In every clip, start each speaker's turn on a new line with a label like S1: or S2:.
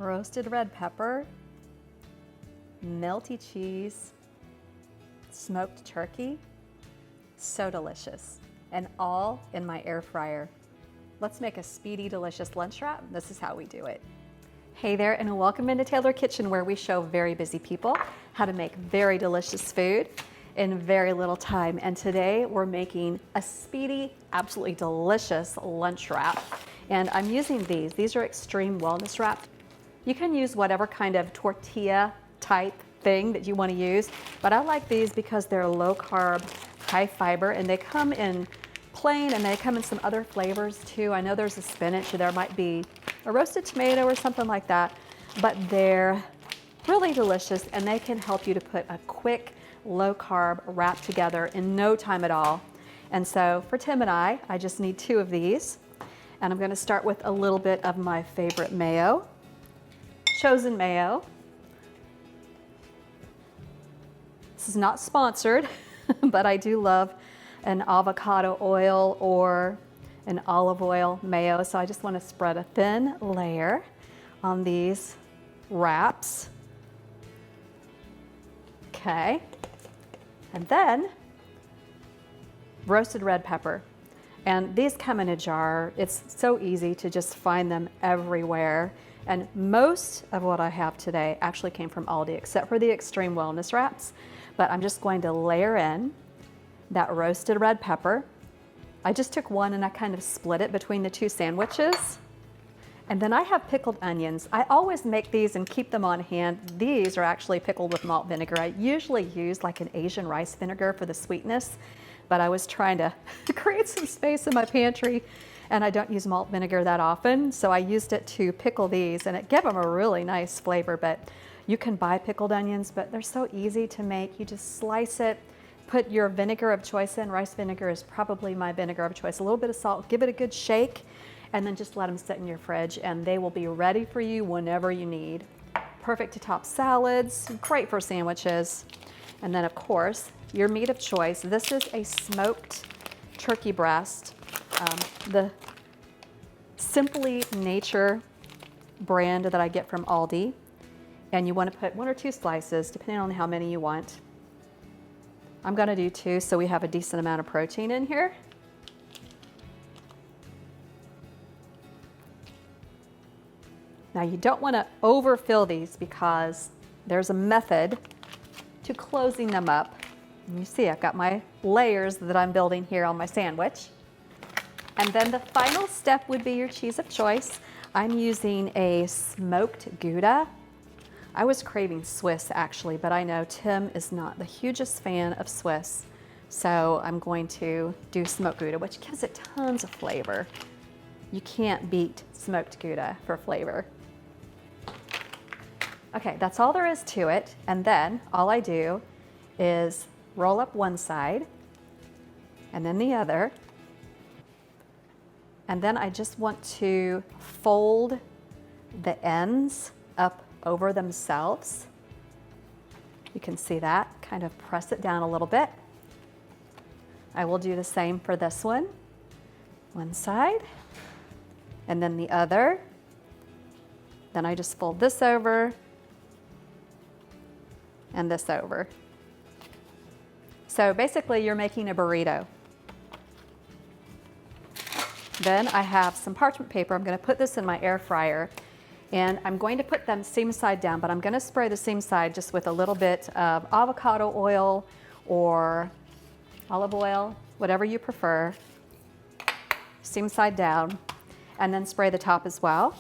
S1: roasted red pepper, melty cheese, smoked turkey. So delicious, and all in my air fryer. Let's make a speedy, delicious lunch wrap. This is how we do it. Hey there, and welcome into Taylor Kitchen, where we show very busy people how to make very delicious food in very little time. And today we're making a speedy, absolutely delicious lunch wrap. And I'm using these. These are extreme wellness wraps. You can use whatever kind of tortilla type thing that you want to use, but I like these because they're low carb, high fiber, and they come in plain and they come in some other flavors too. I know there's a spinach, there might be a roasted tomato or something like that, but they're really delicious and they can help you to put a quick, low carb wrap together in no time at all. And so for Tim and I just need 2 of these. And I'm gonna start with a little bit of my favorite mayo, chosen mayo. This is not sponsored, but I do love an avocado oil or an olive oil mayo. So I just want to spread a thin layer on these wraps. Okay. And then roasted red pepper. And these come in a jar. It's so easy to just find them everywhere. And most of what I have today actually came from Aldi, except for the extreme wellness wraps. But I'm just going to layer in that roasted red pepper. I just took one and I kind of split it between the 2 sandwiches. And then I have pickled onions. I always make these and keep them on hand. These are actually pickled with malt vinegar. I usually use like an Asian rice vinegar for the sweetness, but I was trying to create some space in my pantry and I don't use malt vinegar that often, so I used it to pickle these and it gave them a really nice flavor. But you can buy pickled onions, but they're so easy to make. You just slice it, put your vinegar of choice in. Rice vinegar is probably my vinegar of choice. A little bit of salt, give it a good shake, and then just let them sit in your fridge and they will be ready for you whenever you need. Perfect to top salads, great for sandwiches. And then of course, your meat of choice. This is a smoked turkey breast, the Simply Nature brand that I get from Aldi. And you want to put 1 or 2 slices, depending on how many you want. I'm going to do 2 so we have a decent amount of protein in here. Now you don't want to overfill these because there's a method to closing them up. And you see I've got my layers that I'm building here on my sandwich. And then the final step would be your cheese of choice. I'm using a smoked Gouda. I was craving Swiss actually, but I know Tim is not the hugest fan of Swiss. So I'm going to do smoked Gouda, which gives it tons of flavor. You can't beat smoked Gouda for flavor. Okay, that's all there is to it. And then all I do is roll up one side and then the other. And then I just want to fold the ends up over themselves. You can see that, kind of press it down a little bit. I will do the same for this one side, and then the other. Then I just fold this over and this over. So basically you're making a burrito. Then I have some parchment paper. I'm going to put this in my air fryer. And I'm going to put them seam side down, but I'm going to spray the seam side just with a little bit of avocado oil or olive oil, whatever you prefer. Seam side down, and then spray the top as well.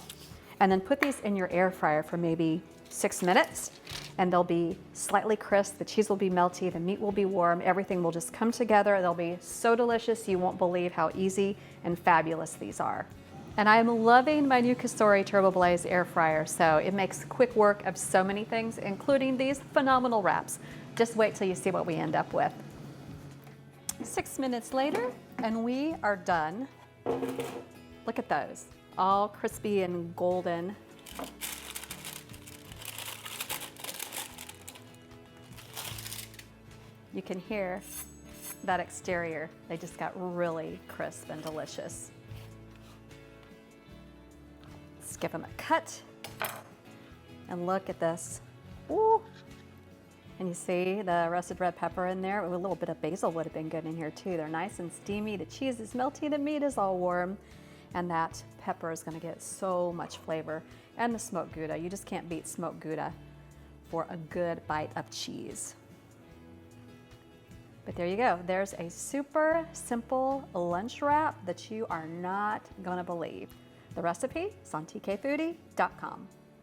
S1: And then put these in your air fryer for maybe 6 minutes, and they'll be slightly crisp. The cheese will be melty, the meat will be warm, everything will just come together. They'll be so delicious, you won't believe how easy and fabulous these are. And I'm loving my new Cosori Turbo Blaze air fryer, so it makes quick work of so many things, including these phenomenal wraps. Just wait till you see what we end up with. 6 minutes later, and we are done. Look at those, all crispy and golden. You can hear that exterior. They just got really crisp and delicious. Let's give them a cut. And look at this. Ooh. And you see the roasted red pepper in there. Ooh, a little bit of basil would have been good in here too. They're nice and steamy. The cheese is melty, the meat is all warm. And that pepper is gonna get so much flavor. And the smoked gouda. You just can't beat smoked gouda for a good bite of cheese. But there you go. There's a super simple lunch wrap that you are not gonna believe. The recipe is on tkfoodie.com.